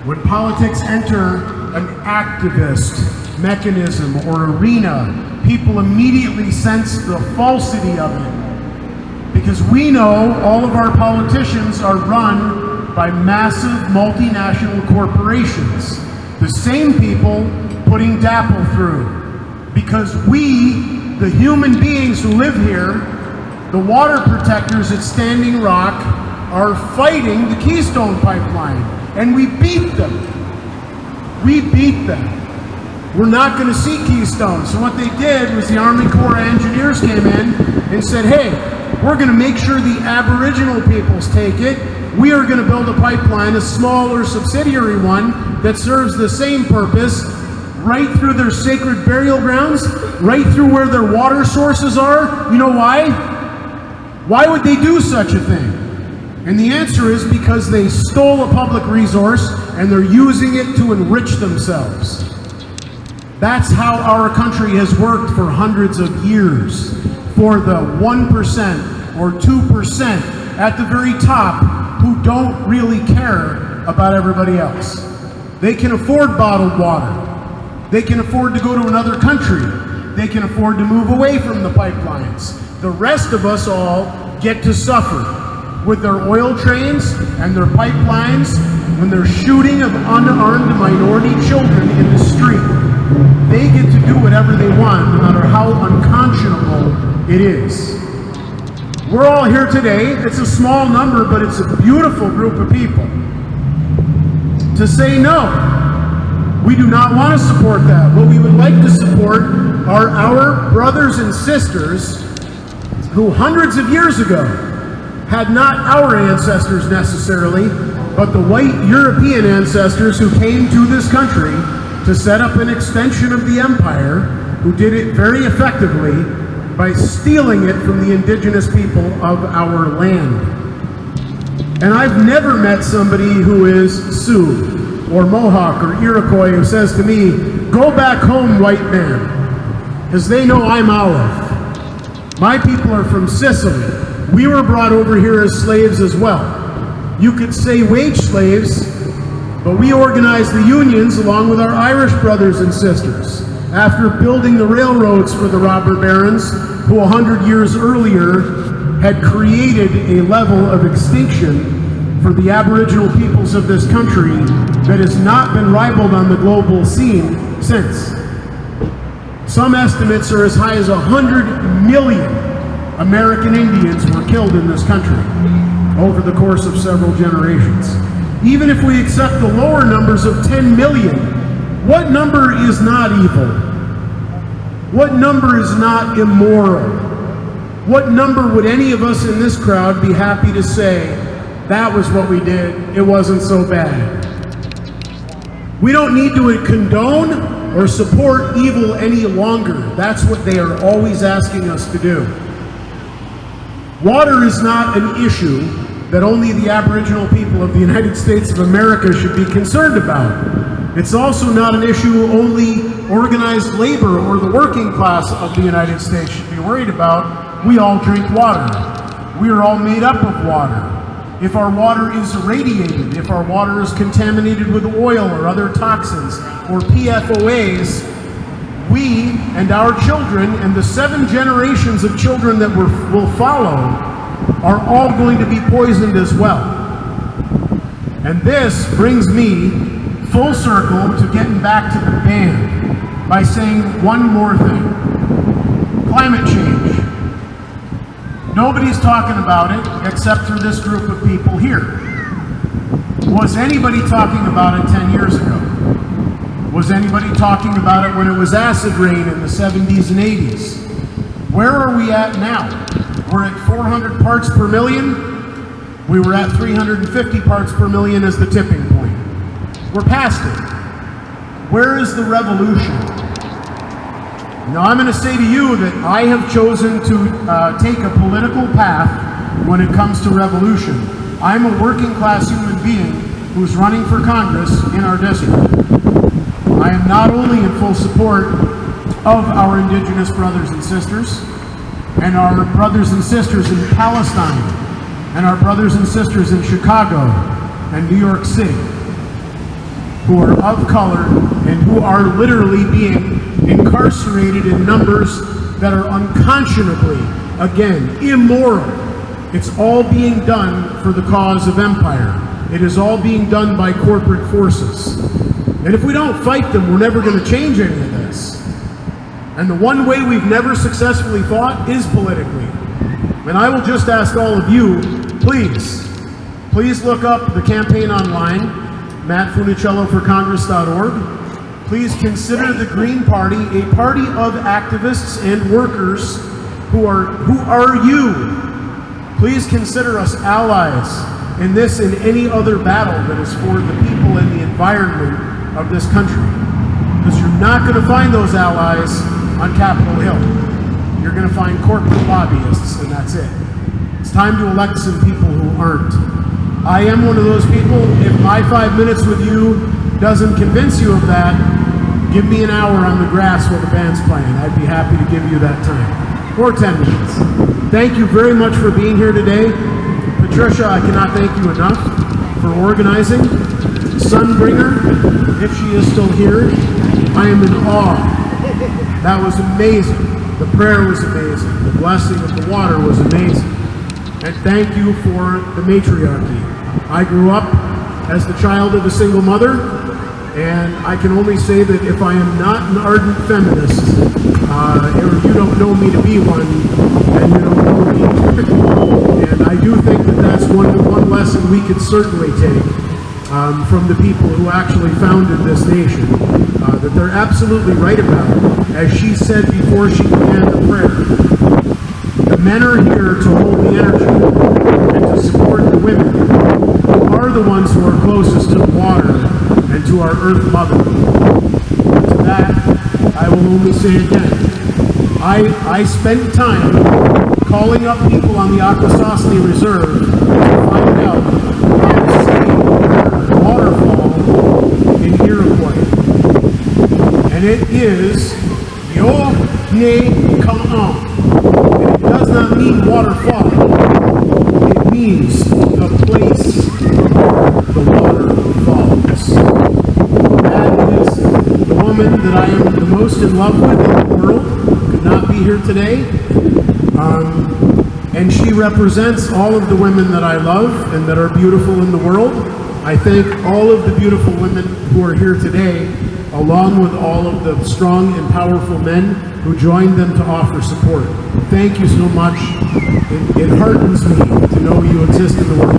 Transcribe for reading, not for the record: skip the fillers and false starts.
When politics enter an activist mechanism or arena, people immediately sense the falsity of it. Because we know all of our politicians are run by massive multinational corporations. The same people putting DAPL through. Because we, the human beings who live here, the water protectors at Standing Rock, are fighting the Keystone Pipeline. And we beat them. We beat them. We're not going to see Keystone. So what they did was the Army Corps of Engineers came in and said, hey, we're going to make sure the Aboriginal peoples take it. We are going to build a pipeline, a smaller subsidiary one, that serves the same purpose, right through their sacred burial grounds, right through where their water sources are. You know why? Why would they do such a thing? And the answer is because they stole a public resource and they're using it to enrich themselves. That's how our country has worked for hundreds of years. For the 1% or 2% at the very top who don't really care about everybody else. They can afford bottled water. They can afford to go to another country. They can afford to move away from the pipelines. The rest of us all get to suffer with their oil trains and their pipelines when they're shooting of unarmed minority children in the street. They get to do whatever they want, no matter how unconscionable it is. We're all here today. It's a small number, but it's a beautiful group of people. To say no, we do not want to support that. What we would like to support are our brothers and sisters who hundreds of years ago had not our ancestors necessarily, but the white European ancestors who came to this country to set up an extension of the empire, who did it very effectively by stealing it from the indigenous people of our land. And I've never met somebody who is Sioux or Mohawk or Iroquois who says to me, go back home, white man, because they know I'm Olive. My people are from Sicily. We were brought over here as slaves as well. You could say wage slaves, but we organized the unions along with our Irish brothers and sisters after building the railroads for the robber barons who 100 years earlier had created a level of extinction for the Aboriginal peoples of this country that has not been rivaled on the global scene since. Some estimates are as high as 100 million American Indians were killed in this country over the course of several generations. Even if we accept the lower numbers of 10 million, what number is not evil? What number is not immoral? What number would any of us in this crowd be happy to say, that was what we did, it wasn't so bad? We don't need to condone or support evil any longer. That's what they are always asking us to do. Water is not an issue that only the Aboriginal people of the United States of America should be concerned about. It's also not an issue only organized labor or the working class of the United States should be worried about. We all drink water. We are all made up of water. If our water is irradiated, if our water is contaminated with oil or other toxins or PFOAs, we and our children and the 7 generations of children that will follow are all going to be poisoned as well. And this brings me full circle to getting back to the band by saying one more thing. Climate change. Nobody's talking about it except for this group of people here. Was anybody talking about it 10 years ago? Was anybody talking about it when it was acid rain in the 70s and 80s? Where are we at now? We're at 400 parts per million. We were at 350 parts per million as the tipping point. We're past it. Where is the revolution? Now I'm going to say to you that I have chosen to take a political path when it comes to revolution. I'm a working class human being who's running for Congress in our district. I am not only in full support of our Indigenous brothers and sisters, and our brothers and sisters in Palestine, and our brothers and sisters in Chicago and New York City. who are of color and who are literally being incarcerated in numbers that are unconscionably, again, immoral. It's all being done for the cause of empire. It is all being done by corporate forces. And if we don't fight them, we're never going to change any of this. And the one way we've never successfully fought is politically. And I will just ask all of you, please look up the campaign online, mattfunicelloforcongress.org. Please consider the Green Party a party of activists and workers who are you. Please consider us allies in this and any other battle that is for the people and the environment of this country. Because you're not going to find those allies on Capitol Hill. You're going to find corporate lobbyists, and that's it. It's time to elect some people who aren't. I am one of those people. If my 5 minutes with you doesn't convince you of that, give me an hour on the grass while the band's playing. I'd be happy to give you that time. Or 10 minutes. Thank you very much for being here today. Patricia, I cannot thank you enough for organizing. Sunbringer, if she is still here, I am in awe. That was amazing. The prayer was amazing. The blessing of the water was amazing. And thank you for the matriarchy. I grew up as the child of a single mother, and I can only say that if I am not an ardent feminist, or you don't know me to be one, then you don't know me. And I do think that that's one lesson we could certainly take from the people who actually founded this nation, that they're absolutely right about. As she said before she began the prayer, the men are here to hold the energy and to support the women, who are the ones who are closest to the water and to our Earth Mother. To that, I will only say again, I spent time calling up people on the Akwesasne Reserve to find out how to see the waterfall in Iroquois. And it is Yo-Ne-Ka-an. And it does not mean waterfall. It means the place where the water falls. That is the woman that I am the most in love with in the world. Could not be here today. And she represents all of the women that I love and that are beautiful in the world. I thank all of the beautiful women who are here today, along with all of the strong and powerful men who joined them to offer support. Thank you so much. It heartens me to know you exist in the world.